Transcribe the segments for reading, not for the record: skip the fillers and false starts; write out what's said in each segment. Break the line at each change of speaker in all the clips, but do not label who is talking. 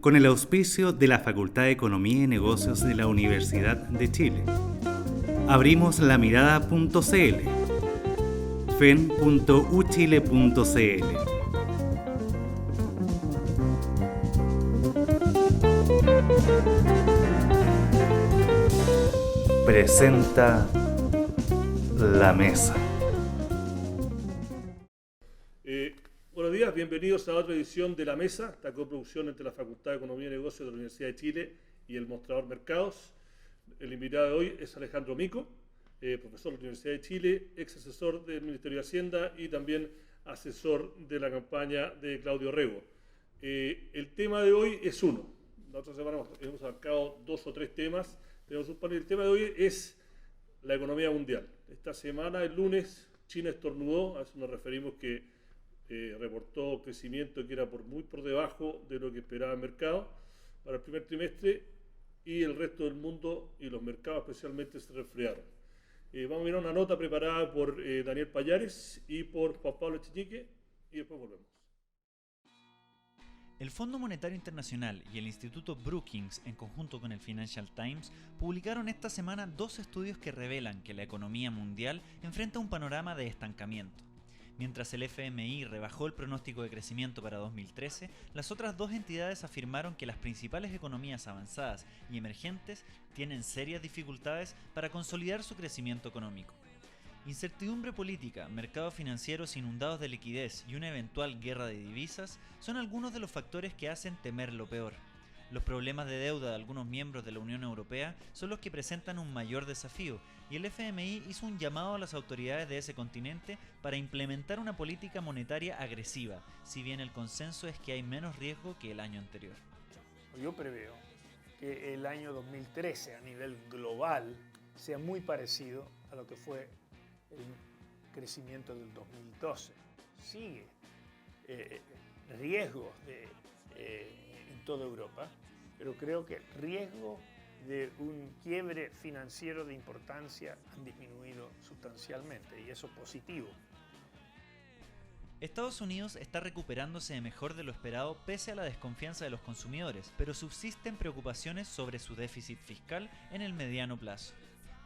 con el auspicio de la Facultad de Economía y Negocios de la Universidad de Chile. Abrimos la mirada.cl, fen.uchile.cl. Presenta La Mesa.
Buenos días, bienvenidos a otra edición de La Mesa, esta coproducción entre la Facultad de Economía y Negocios de la Universidad de Chile y el Mostrador Mercados. El invitado de hoy es Alejandro Mico, profesor de la Universidad de Chile, ex asesor del Ministerio de Hacienda y también asesor de la campaña de Claudio Rego. El tema de hoy es uno. La otra semana hemos abarcado dos o tres temas. Tenemos un panel. El tema de hoy es la economía mundial. Esta semana, el lunes, China estornudó, a eso nos referimos que reportó crecimiento que era muy por debajo de lo que esperaba el mercado para el primer trimestre, y el resto del mundo y los mercados especialmente se resfriaron. Vamos a mirar una nota preparada por Daniel Payares y por Juan Pablo Echeñique y después volvemos.
El Fondo Monetario Internacional y el Instituto Brookings, en conjunto con el Financial Times, publicaron esta semana dos estudios que revelan que la economía mundial enfrenta un panorama de estancamiento. Mientras el FMI rebajó el pronóstico de crecimiento para 2013, las otras dos entidades afirmaron que las principales economías avanzadas y emergentes tienen serias dificultades para consolidar su crecimiento económico. Incertidumbre política, mercados financieros inundados de liquidez y una eventual guerra de divisas son algunos de los factores que hacen temer lo peor. Los problemas de deuda de algunos miembros de la Unión Europea son los que presentan un mayor desafío, y el FMI hizo un llamado a las autoridades de ese continente para implementar una política monetaria agresiva, si bien el consenso es que hay menos riesgo que el año anterior.
Yo preveo que el año 2013 a nivel global sea muy parecido a lo que fue el crecimiento del 2012. Sigue riesgos en toda Europa, pero creo que el riesgo de un quiebre financiero de importancia han disminuido sustancialmente, y eso es positivo.
Estados Unidos está recuperándose mejor de lo esperado pese a la desconfianza de los consumidores, pero subsisten preocupaciones sobre su déficit fiscal en el mediano plazo.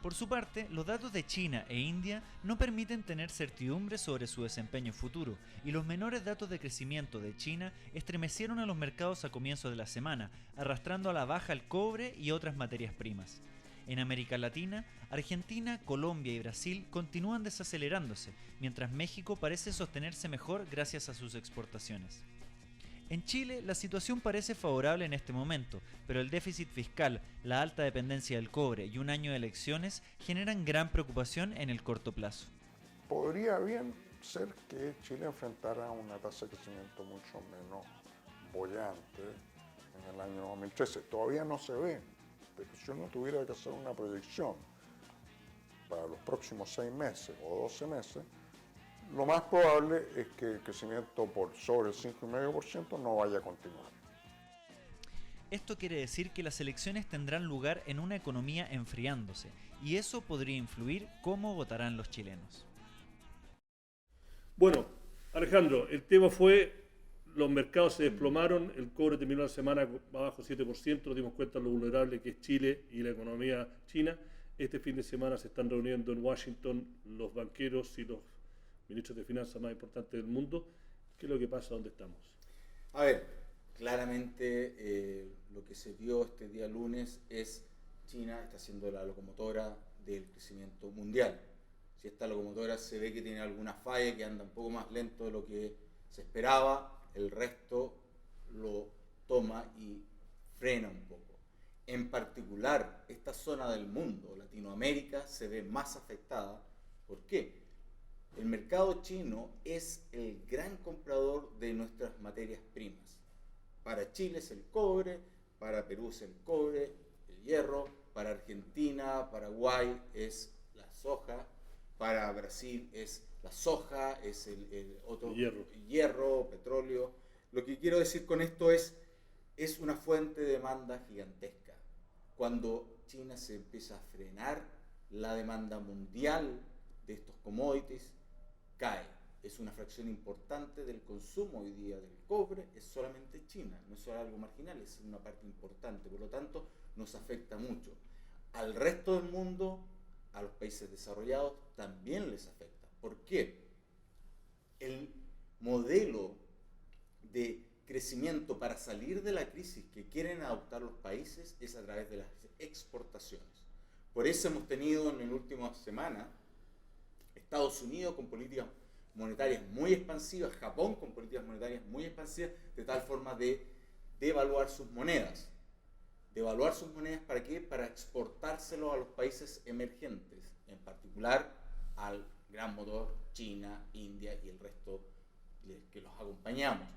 Por su parte, los datos de China e India no permiten tener certidumbre sobre su desempeño futuro, y los menores datos de crecimiento de China estremecieron a los mercados a comienzos de la semana, arrastrando a la baja el cobre y otras materias primas. En América Latina, Argentina, Colombia y Brasil continúan desacelerándose, mientras México parece sostenerse mejor gracias a sus exportaciones. En Chile, la situación parece favorable en este momento, pero el déficit fiscal, la alta dependencia del cobre y un año de elecciones generan gran preocupación en el corto plazo.
Podría bien ser que Chile enfrentara una tasa de crecimiento mucho menos boyante en el año 2013. Todavía no se ve, pero si uno tuviera que hacer una proyección para los próximos 6 meses o 12 meses, lo más probable es que el crecimiento por sobre el 5,5% no vaya a continuar.
Esto quiere decir que las elecciones tendrán lugar en una economía enfriándose, y eso podría influir cómo votarán los chilenos.
Bueno, Alejandro, el tema fue: los mercados se desplomaron, el cobre terminó la semana abajo 7%, nos dimos cuenta de lo vulnerable que es Chile y la economía china. Este fin de semana se están reuniendo en Washington los banqueros y los ministros de finanzas más importantes del mundo. ¿Qué es lo que pasa? ¿Dónde estamos?
A ver, claramente lo que se vio este día lunes es China está siendo la locomotora del crecimiento mundial. Si esta locomotora se ve que tiene alguna falla, que anda un poco más lento de lo que se esperaba, el resto lo toma y frena un poco. En particular, esta zona del mundo, Latinoamérica, se ve más afectada. ¿Por qué? El mercado chino es el gran comprador de nuestras materias primas. Para Chile es el cobre, para Perú es el cobre, el hierro, para Argentina, Paraguay es la soja, para Brasil es la soja, es el otro hierro, petróleo. Lo que quiero decir con esto es una fuente de demanda gigantesca. Cuando China se empieza a frenar, la demanda mundial de estos commodities cae. es una fracción importante del consumo hoy día del cobre, es solamente China, no es solo algo marginal, es una parte importante, por lo tanto nos afecta mucho. Al resto del mundo, a los países desarrollados, también les afecta. ¿Por qué? El modelo de crecimiento para salir de la crisis que quieren adoptar los países es a través de las exportaciones. Por eso hemos tenido en la última semana Estados Unidos con políticas monetarias muy expansivas, Japón con políticas monetarias muy expansivas, de tal forma de devaluar sus monedas. ¿Devaluar sus monedas para qué? Para exportárselo a los países emergentes, en particular al gran motor China, India y el resto que los acompañamos.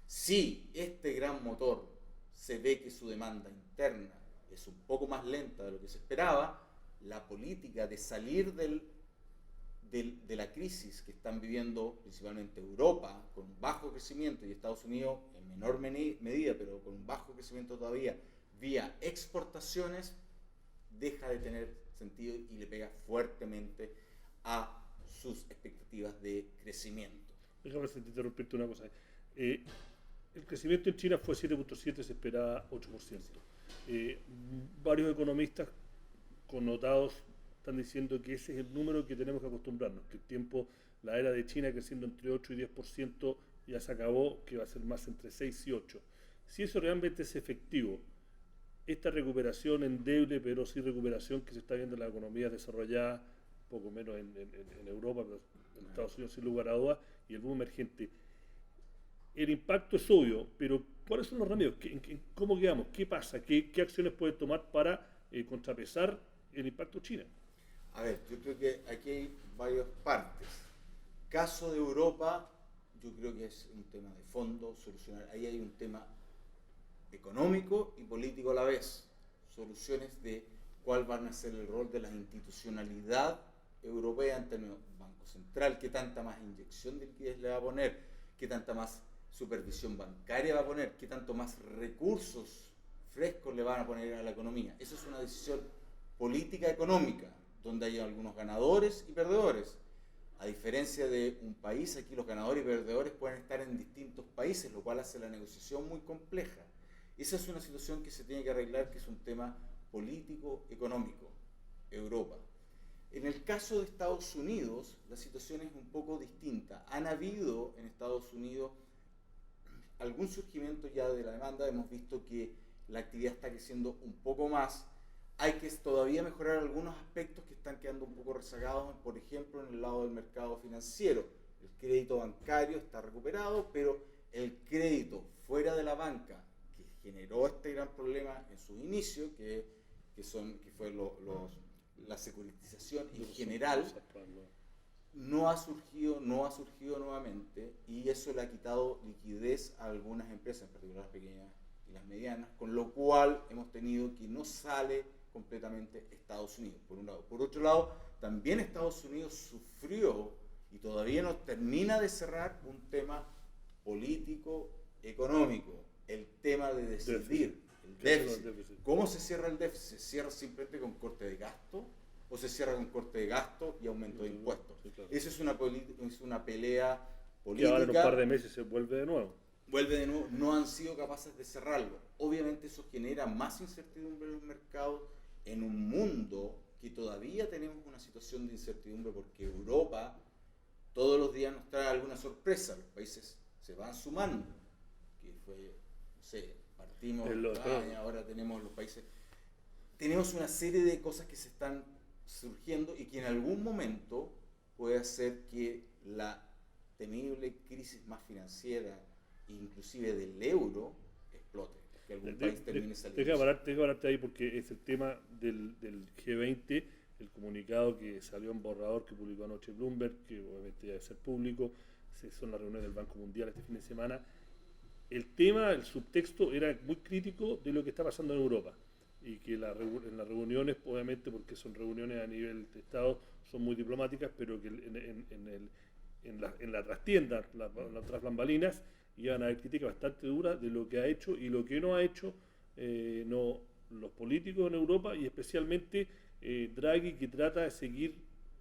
Si este gran motor se ve que su demanda interna es un poco más lenta de lo que se esperaba, la política de salir de la crisis que están viviendo principalmente Europa, con bajo crecimiento, y Estados Unidos en menor medida, pero con bajo crecimiento todavía, vía exportaciones, deja de tener sentido y le pega fuertemente a sus expectativas de crecimiento.
Déjame interrumpirte una cosa. El crecimiento en China fue 7.7, se esperaba 8%. Varios economistas connotados están diciendo que ese es el número que tenemos que acostumbrarnos, que el tiempo, la era de China creciendo entre 8 y 10% ya se acabó, que va a ser más entre 6 y 8. Si eso realmente es efectivo, esta recuperación endeble, pero sí recuperación que se está viendo en las economías desarrolladas, poco menos en Europa, pero en Estados Unidos sin lugar a dudas, y el boom emergente, el impacto es obvio, pero ¿cuáles son los remedios? ¿Cómo quedamos? ¿Qué pasa? ¿Qué acciones pueden tomar para contrapesar el impacto China?
A ver, yo creo que aquí hay varias partes. Caso de Europa, yo creo que es un tema de fondo, solucionar. Ahí hay un tema económico y político a la vez. Soluciones de cuál va a ser el rol de la institucionalidad europea en términos Banco Central, qué tanta más inyección de liquidez le va a poner, qué tanta más supervisión bancaria va a poner, qué tanto más recursos frescos le van a poner a la economía. Eso es una decisión política económica, donde hay algunos ganadores y perdedores. A diferencia de un país, aquí los ganadores y perdedores pueden estar en distintos países, lo cual hace la negociación muy compleja. Esa es una situación que se tiene que arreglar, que es un tema político-económico, Europa. En el caso de Estados Unidos, la situación es un poco distinta. Han habido en Estados Unidos algún surgimiento ya de la demanda, hemos visto que la actividad está creciendo un poco más. Hay que todavía mejorar algunos aspectos que están quedando un poco rezagados, por ejemplo, en el lado del mercado financiero. El crédito bancario está recuperado, pero el crédito fuera de la banca, que generó este gran problema en su inicio, que fue la securitización en general, no ha surgido nuevamente, y eso le ha quitado liquidez a algunas empresas, en particular las pequeñas y las medianas, con lo cual hemos tenido que no sale completamente Estados Unidos, por un lado. Por otro lado, también Estados Unidos sufrió y todavía no termina de cerrar un tema político, económico, el tema de decidir el déficit. ¿Cómo se cierra el déficit? ¿Se cierra simplemente con corte de gasto o se cierra con corte de gasto y aumento de impuestos?
Sí, claro.
Esa es una pelea política.
Y ahora en un par de meses se vuelve de nuevo.
No han sido capaces de cerrarlo. Obviamente eso genera más incertidumbre en los mercados en un mundo que todavía tenemos una situación de incertidumbre porque Europa todos los días nos trae alguna sorpresa, los países se van sumando, que fue, no sé, partimos de España, ahora tenemos los países, tenemos una serie de cosas que se están surgiendo y que en algún momento puede hacer que la temible crisis más financiera, inclusive del euro, explote, que algún país termine saliendo.
Deja pararte ahí porque es el tema del G20, el comunicado que salió en borrador que publicó anoche Bloomberg, que obviamente debe ser público, son las reuniones del Banco Mundial este fin de semana. El tema, el subtexto era muy crítico de lo que está pasando en Europa y que en las reuniones, obviamente porque son reuniones a nivel de Estado, son muy diplomáticas, pero que en la trastienda, las tras bambalinas, iban a haber críticas bastante duras de lo que ha hecho y lo que no ha hecho los políticos en Europa y especialmente Draghi, que trata de seguir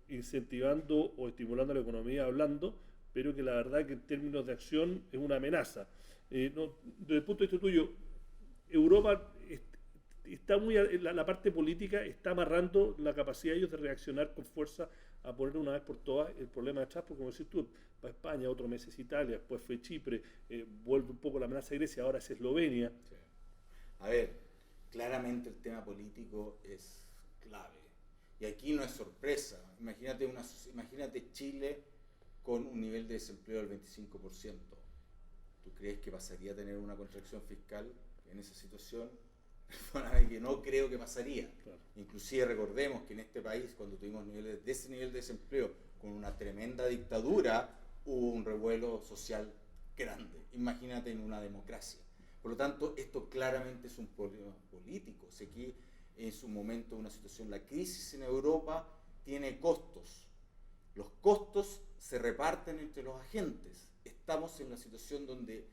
incentivando o estimulando la economía hablando, pero que la verdad que en términos de acción es una amenaza. Desde el punto de vista tuyo, Europa está la parte política está amarrando la capacidad de ellos de reaccionar con fuerza a poner una vez por todas el problema de atrás, porque como decís tú, para España, otro mes es Italia, después fue Chipre, vuelve un poco la amenaza de Grecia, ahora es Eslovenia.
Sí. A ver, claramente el tema político es clave. Y aquí no es sorpresa. Imagínate Chile con un nivel de desempleo del 25%. ¿Tú crees que pasaría a tener una contracción fiscal en esa situación? Que no creo que pasaría.
Claro.
Inclusive recordemos que en este país, cuando tuvimos ese nivel de desempleo con una tremenda dictadura, hubo un revuelo social grande. Imagínate en una democracia. Por lo tanto, esto claramente es un problema político. Sé que en su momento una situación, la crisis en Europa tiene costos. Los costos se reparten entre los agentes. Estamos en la situación donde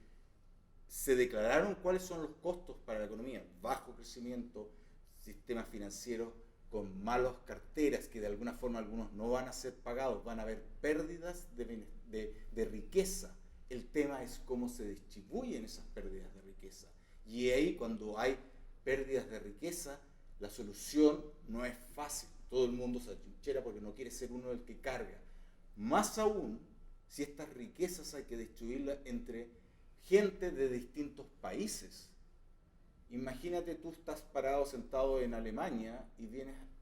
se declararon cuáles son los costos para la economía: bajo crecimiento, sistemas financieros con malas carteras que de alguna forma algunos no van a ser pagados, van a haber pérdidas de riqueza. El tema es cómo se distribuyen esas pérdidas de riqueza. Y ahí, cuando hay pérdidas de riqueza, la solución no es fácil. Todo el mundo se atrinchera porque no quiere ser uno el que carga. Más aún, si estas riquezas hay que distribuirlas entre gente de distintos países. Imagínate, tú estás parado, sentado en Alemania y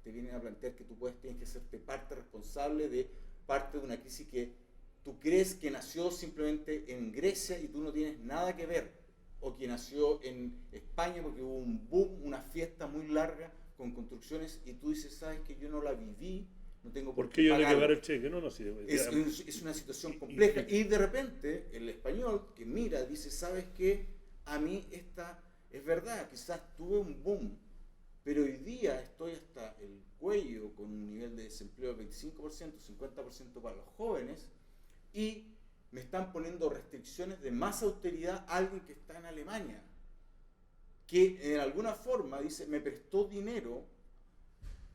te vienen a plantear que tú tienes que hacerte parte responsable de parte de una crisis que tú crees que nació simplemente en Grecia y tú no tienes nada que ver, o que nació en España porque hubo un boom, una fiesta muy larga con construcciones y tú dices, sabes que yo no la viví, no tengo por qué
yo le
pagarlo.
pagar el cheque? No, sí,
Es una situación compleja. Y de repente el español que mira dice, ¿sabes qué? A mí esta es verdad, quizás tuve un boom, pero hoy día estoy hasta el cuello con un nivel de desempleo del 25%, 50% para los jóvenes, y me están poniendo restricciones de más austeridad a alguien que está en Alemania, que en alguna forma dice, me prestó dinero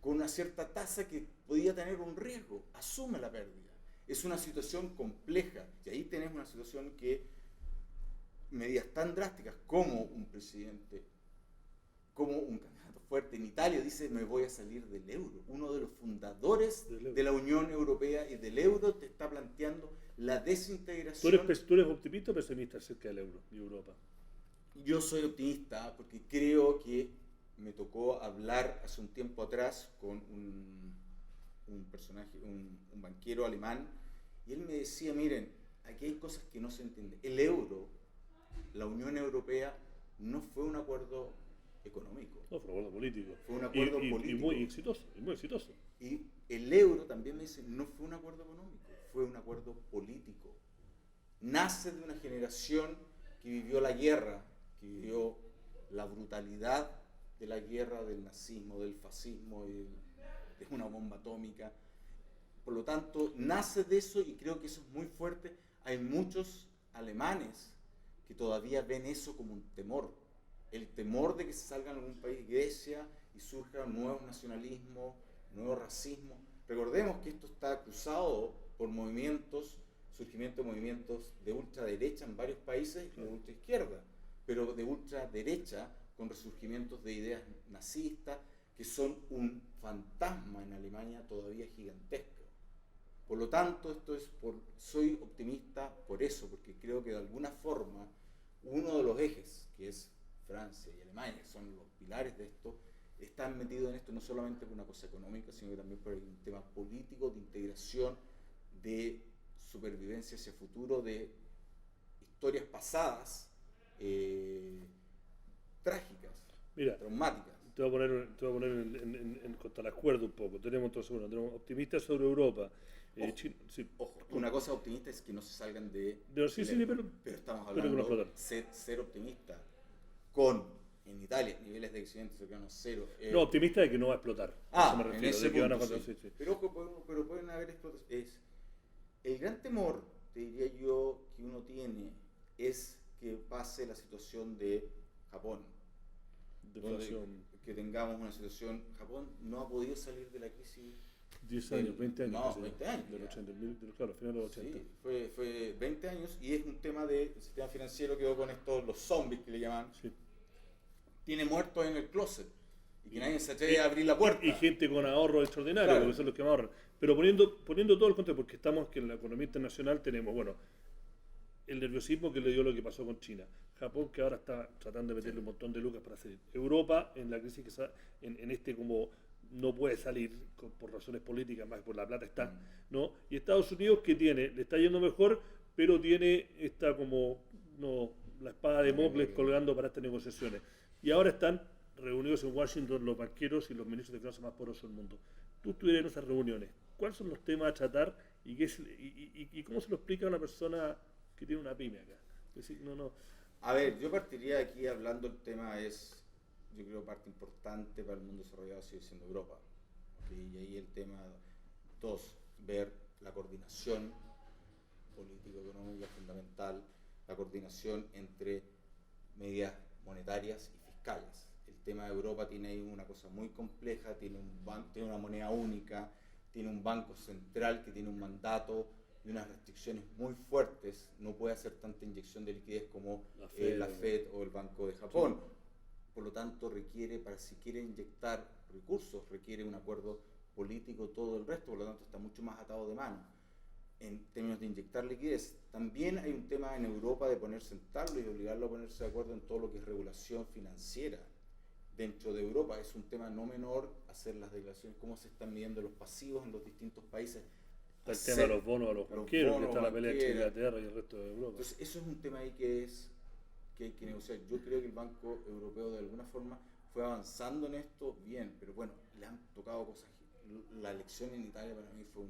con una cierta tasa que podía tener un riesgo, asume la pérdida. Es una situación compleja, y ahí tenés una situación que medidas tan drásticas como un presidente, como un candidato fuerte en Italia dice, me voy a salir del euro. Uno de los fundadores de la Unión Europea y del euro te está planteando la desintegración.
¿Tú eres optimista o pesimista acerca del euro y Europa?
Yo soy optimista porque creo que me tocó hablar hace un tiempo atrás con un personaje, un banquero alemán, y él me decía, miren, aquí hay cosas que no se entienden. El euro, la Unión Europea, no fue un acuerdo económico.
No, fue un acuerdo político.
Fue un acuerdo político.
Y muy exitoso, muy exitoso.
Y el euro, también me dice, no fue un acuerdo económico, fue un acuerdo político. Nace de una generación que vivió la guerra, que vivió la brutalidad de la guerra, del nazismo, del fascismo, de una bomba atómica. Por lo tanto, nace de eso y creo que eso es muy fuerte. Hay muchos alemanes que todavía ven eso como un temor. El temor de que se salga en algún país, Grecia, y surja nuevos nacionalismos, nuevo racismo. Recordemos que esto está cruzado por surgimiento de movimientos de ultraderecha en varios países y de ultraizquierda, pero de ultraderecha con resurgimientos de ideas nazistas que son un fantasma en Alemania todavía gigantesco. Por lo tanto, soy optimista por eso, porque creo que de alguna forma uno de los ejes, que es Francia y Alemania, que son los pilares de esto, están metidos en esto no solamente por una cosa económica, sino que también por un tema político, de integración, de supervivencia hacia futuro, de historias pasadas trágicas, traumáticas.
Te voy a poner en contra las cuerdas un poco. Tenemos optimistas sobre Europa.
Ojo, una cosa optimista es que no se salgan de...
pero
estamos hablando de ser optimista en Italia, niveles de crecimiento cercanos a cero.
No, optimista de que no va a explotar.
Eso me refiero, en ese punto, sí. Pero ojo, pero pueden haber explotaciones. El gran temor, te diría yo, que uno tiene es que pase la situación de Japón. Que tengamos una situación... Japón no ha podido salir de la crisis
10 años, 20 años.
No,
casi,
20 años.
Del
ya.
80, claro, final de los 80.
Sí, fue 20 años y es un tema del sistema financiero, quedó con estos, los zombies que le llaman.
Sí.
Tiene muertos en el closet y que nadie se atreve a abrir la puerta.
Y gente con ahorros extraordinarios,
Claro.
porque son los que más ahorran. Pero poniendo todo el contexto, porque estamos que en la economía internacional tenemos, bueno, el nerviosismo que le dio lo que pasó con China. Japón, que ahora está tratando de meterle un montón de lucas para salir. Europa, en la crisis en este como no puede salir por razones políticas, más que por la plata está, ¿no? Y Estados Unidos, que tiene, le está yendo mejor, pero tiene esta como, no, la espada de Mocles colgando para estas negociaciones. Y ahora están reunidos en Washington los banqueros y los ministros de finanzas más poderosos del mundo. Tú estuvieras en esas reuniones, ¿cuáles son los temas a tratar y cómo se lo explica a una persona que tiene una pyme acá? Es decir,
A ver, yo partiría aquí hablando, el tema es, yo creo, parte importante para el mundo desarrollado sigue siendo Europa. ¿Okay? Y ahí el tema, dos, ver la coordinación político-económica fundamental, la coordinación entre medidas monetarias y fiscales. El tema de Europa tiene ahí una cosa muy compleja, tiene una moneda única, tiene un banco central que tiene un mandato y unas restricciones muy fuertes, no puede hacer tanta inyección de liquidez como la Fed o el Banco de Japón. Por lo tanto, requiere, para si quiere inyectar recursos, requiere un acuerdo político, todo el resto, por lo tanto está mucho más atado de mano en términos de inyectar liquidez. También hay un tema en Europa de sentarlo y obligarlo a ponerse de acuerdo en todo lo que es regulación financiera. Dentro de Europa es un tema no menor hacer las declaraciones, cómo se están midiendo los pasivos en los distintos países.
Está el tema de los bonos a los banqueros, que está la pelea entre Inglaterra y el resto de Europa.
Entonces, eso es un tema ahí que hay que negociar. Yo creo que el Banco Europeo de alguna forma fue avanzando en esto bien, pero bueno, le han tocado cosas. La elección en Italia para mí fue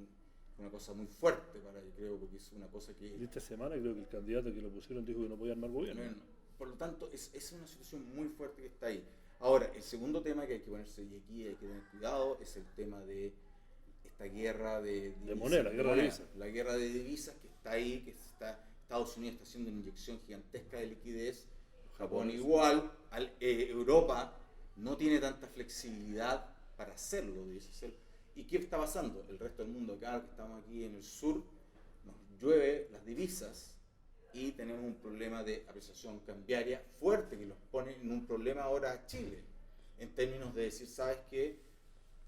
una cosa muy fuerte para yo creo, porque es una cosa que...
Y esta semana creo que el candidato que lo pusieron dijo que no podía armar gobierno.
No. Por lo tanto, es una situación muy fuerte que está ahí. Ahora, el segundo tema que hay que ponerse, y aquí hay que tener cuidado, es el tema de esta guerra de
moneda, la guerra de divisas.
La guerra de divisas que está ahí, Estados Unidos está haciendo una inyección gigantesca de liquidez, Japón igual, Europa no tiene tanta flexibilidad para hacerlo. ¿Y qué está pasando? El resto del mundo, acá que estamos aquí en el sur, nos llueve las divisas y tenemos un problema de apreciación cambiaria fuerte que nos pone en un problema ahora a Chile, en términos de decir, ¿sabes qué?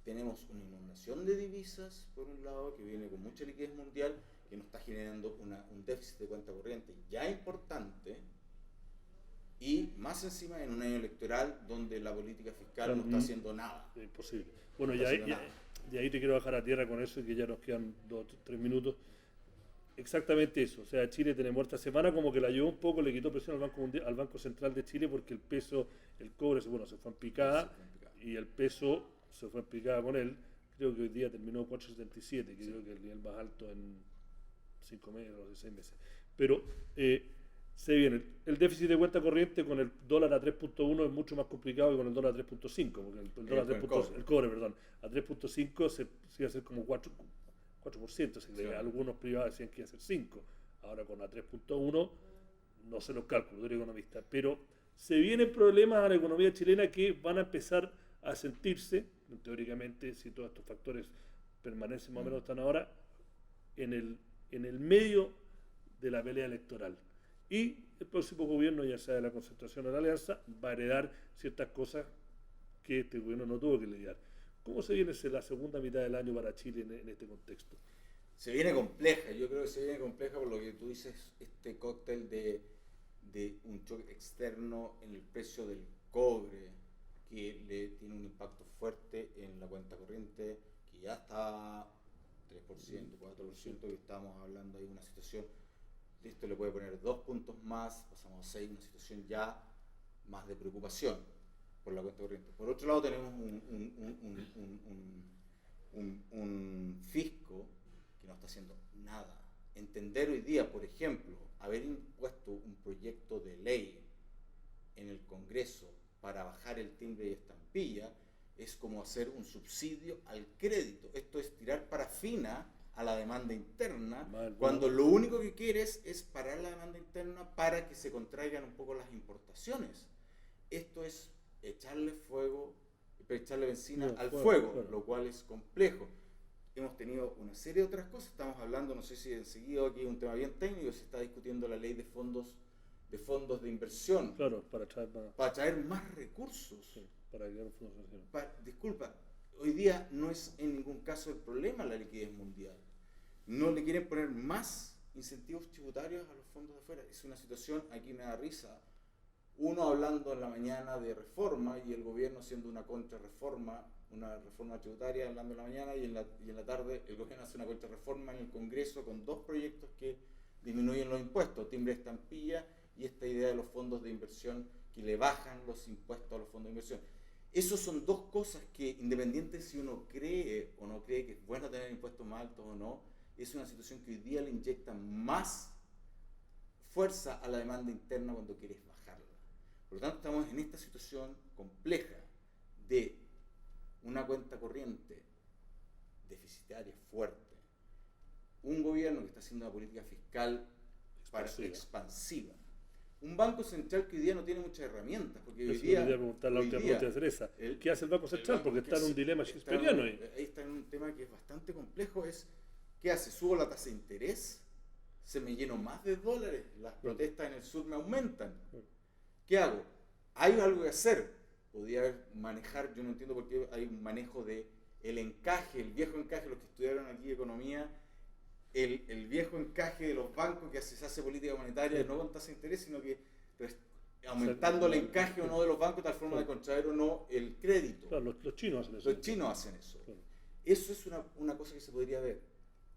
Tenemos una inundación de divisas, por un lado, que viene con mucha liquidez mundial, que nos está generando un déficit de cuenta corriente ya importante, y más encima en un año electoral donde la política fiscal no está haciendo nada.
Es imposible. Bueno, y ahí te quiero bajar a tierra con eso, y que ya nos quedan 2 o 3 minutos. Exactamente eso. O sea, Chile tenemos esta semana como que la llevó un poco, le quitó presión al Banco Central de Chile, porque el peso, el cobre, se fue en picada, y el peso se fue en picada con él. Creo que hoy día terminó 4.77, que creo que es el nivel más alto en 5 meses o 6 meses. Pero se viene el déficit de cuenta corriente con el dólar a 3.1 es mucho más complicado que con el dólar a 3.5, porque el cobre a 3.5 se iba a hacer como 4%, algunos privados decían que iba a ser 5, ahora con la 3.1 no se los calculo, soy economista, pero se vienen problemas a la economía chilena que van a empezar a sentirse, teóricamente, si todos estos factores permanecen más o menos están ahora, en el medio de la pelea electoral. Y el próximo gobierno, ya sea de la Concertación o de la Alianza, va a heredar ciertas cosas que este gobierno no tuvo que lidiar. ¿Cómo se viene la segunda mitad del año para Chile en este contexto?
Se viene compleja, yo creo que se viene compleja por lo que tú dices, este cóctel de un choque externo en el precio del cobre, que le tiene un impacto fuerte en la cuenta corriente, que ya está 3%, 4%, que estamos hablando ahí de una situación, esto le puede poner 2 puntos más, pasamos a 6, una situación ya más de preocupación por la cuenta corriente. Por otro lado tenemos un fisco que no está haciendo nada. Entender hoy día, por ejemplo, haber impuesto un proyecto de ley en el Congreso para bajar el timbre y estampilla es como hacer un subsidio al crédito. Esto es tirar parafina a la demanda interna, cuando lo único que quieres es parar la demanda interna para que se contraigan un poco las importaciones. Esto es echarle benzina al fuego, lo cual es complejo. hemos tenido una serie de otras cosas. Estamos hablando, no sé si han seguido aquí un tema bien técnico, se está discutiendo la ley de fondos de inversión.
Claro,
para traer más recursos.
Sí, para crear un fondo financiero.
Disculpa, hoy día no es en ningún caso el problema la liquidez mundial. No le quieren poner más incentivos tributarios a los fondos de afuera. Es una situación, aquí me da risa, uno hablando en la mañana de reforma y el gobierno haciendo una contrarreforma, una reforma tributaria hablando en la mañana y en la tarde el gobierno hace una contrarreforma en el Congreso con 2 proyectos que disminuyen los impuestos, timbre de estampilla y esta idea de los fondos de inversión que le bajan los impuestos a los fondos de inversión. Esos son 2 cosas que, independiente si uno cree o no cree que es bueno tener impuestos más altos o no, es una situación que hoy día le inyecta más fuerza a la demanda interna cuando quieres bajarla. Por lo tanto, estamos en esta situación compleja de una cuenta corriente deficitaria fuerte, un gobierno que está haciendo una política fiscal expansiva, un banco central que hoy día no tiene muchas herramientas, porque hoy día
preguntar la última pregunta de Teresa. ¿Qué hace el Banco Central? Porque está en un dilema shakespeariano ahí.
Ahí está en un tema que es bastante complejo, ¿qué hace? ¿Subo la tasa de interés? ¿Se me lleno más de dólares? Las protestas en el sur me aumentan. ¿Qué hago? Hay algo que hacer. Podría manejar, yo no entiendo por qué hay un manejo de el encaje, el viejo encaje, los que estudiaron aquí economía, el viejo encaje de los bancos que se hace política monetaria, no con tasa de interés, sino que aumentando el encaje o no de los bancos, tal forma de contraer o no el crédito.
Claro, los chinos hacen eso.
Los chinos hacen eso.
Claro.
Eso es una cosa que se podría ver.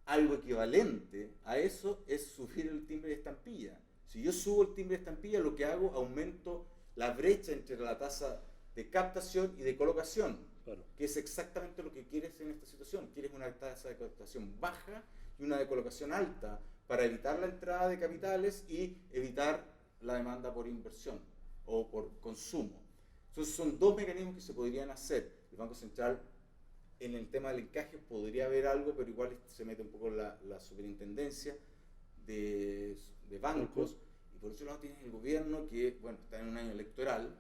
Algo equivalente a eso es subir el timbre de estampilla. Si yo subo el timbre de estampilla, lo que hago, aumento la brecha entre la tasa de captación y de colocación,
Claro.
que es exactamente lo que quieres en esta situación. Quieres una tasa de captación baja y una de colocación alta para evitar la entrada de capitales y evitar la demanda por inversión o por consumo. Entonces son 2 mecanismos que se podrían hacer. El Banco Central en el tema del encaje podría haber algo, pero igual se mete un poco la superintendencia de bancos, y por otro lado tienes el gobierno que, bueno, está en un año electoral,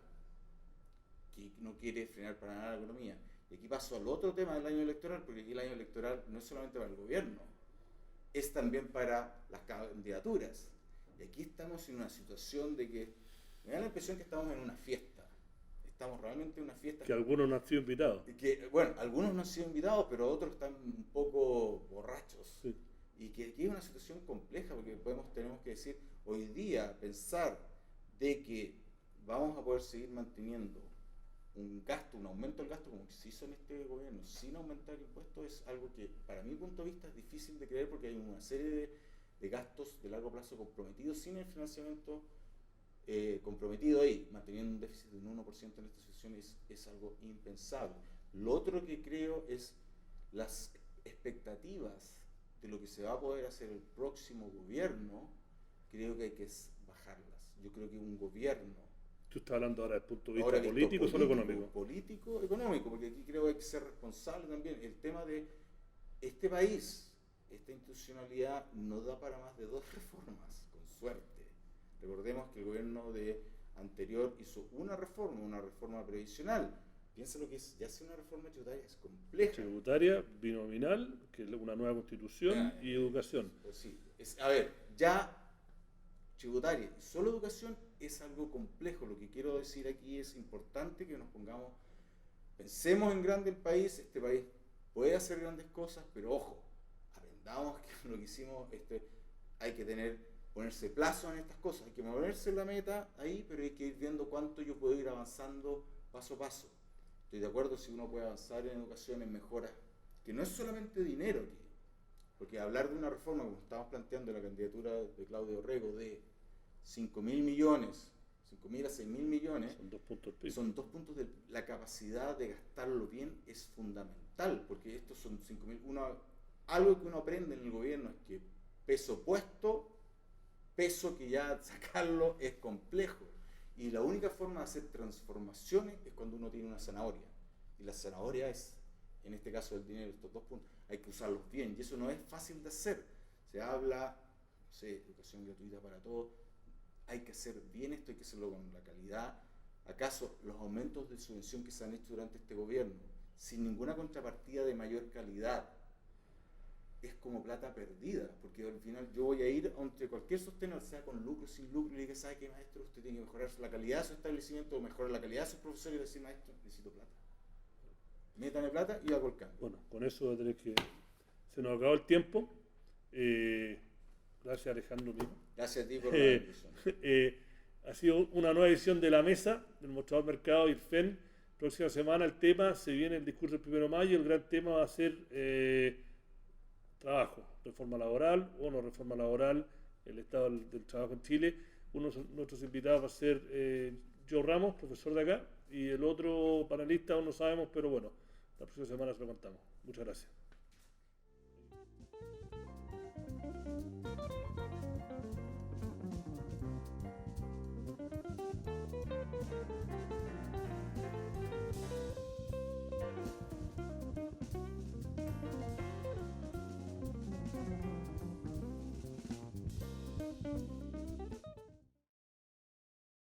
que no quiere frenar para nada la economía. Y aquí paso al otro tema del año electoral, porque aquí el año electoral no es solamente para el gobierno, es también para las candidaturas. Y aquí estamos en una situación de que me da la impresión que estamos en una fiesta. Estamos realmente en una fiesta.
Que algunos no han sido invitados.
Que, bueno, algunos no han sido invitados, pero otros están un poco borrachos.
Sí.
Y que aquí es una situación compleja, porque tenemos que decir, hoy día pensar de que vamos a poder seguir manteniendo un aumento del gasto como que se hizo en este gobierno, sin aumentar impuestos, es algo que para mi punto de vista es difícil de creer, porque hay una serie de gastos de largo plazo comprometidos sin el financiamiento comprometido ahí, manteniendo un déficit de un 1% en esta situación es algo impensable. Lo otro que creo es las expectativas de lo que se va a poder hacer el próximo gobierno, creo que hay que bajarlas. Yo creo que un gobierno...
¿Tú estás hablando ahora desde el punto de vista político o solo económico?
Político, económico, porque aquí creo que hay que ser responsable también. El tema de este país, esta institucionalidad no da para más de 2 reformas, con suerte. Recordemos que el gobierno anterior hizo una reforma previsional. Piensa lo que es, ya hace una reforma tributaria, es compleja.
Tributaria, binominal, que es una nueva constitución, y educación.
Pues sí, a ver, ya tributaria y solo educación es algo complejo. Lo que quiero decir aquí es importante que nos pongamos, pensemos en grande el país, este país puede hacer grandes cosas, pero ojo, aprendamos que lo que hicimos, hay que ponerse plazo en estas cosas, hay que moverse la meta ahí, pero hay que ir viendo cuánto yo puedo ir avanzando paso a paso. Estoy de acuerdo si uno puede avanzar en educación, en mejoras, que no es solamente dinero aquí, porque hablar de una reforma, como estamos planteando en la candidatura de Claudio Orrego, de 5.000 millones, 5.000 a 6.000 millones,
Son 2 puntos del PIB.
son 2 puntos de la capacidad de gastarlo bien, es fundamental, porque estos son 5.000, algo que uno aprende en el gobierno es que peso puesto, peso que ya sacarlo es complejo, y la única forma de hacer transformaciones es cuando uno tiene una zanahoria, y la zanahoria es, en este caso el dinero, estos 2 puntos, hay que usarlos bien, y eso no es fácil de hacer. Se habla, no sé, educación gratuita para todos, hay que hacer bien esto, hay que hacerlo con la calidad. ¿Acaso los aumentos de subvención que se han hecho durante este gobierno, sin ninguna contrapartida de mayor calidad, es como plata perdida, porque al final yo voy a ir ante cualquier sostén, sea con lucro, sin lucro, y le diga, ¿sabe qué, maestro? Usted tiene que mejorar la calidad de su establecimiento, o mejorar la calidad de sus profesores, y decir, maestro, necesito plata. Métame plata y hago el cambio.
Bueno, con eso voy a tener que... Se nos acabó el tiempo. Gracias, Alejandro Mico.
Gracias a ti por la invitación.
Ha sido una nueva edición de La Mesa, del Mostrador Mercado y el FEN. Próxima semana el tema, se viene el discurso del 1 de mayo, el gran tema va a ser trabajo, reforma laboral o no reforma laboral, el estado del trabajo en Chile. Uno de nuestros invitados va a ser Joe Ramos, profesor de acá, y el otro panelista aún no sabemos, pero bueno, la próxima semana se lo contamos. Muchas gracias.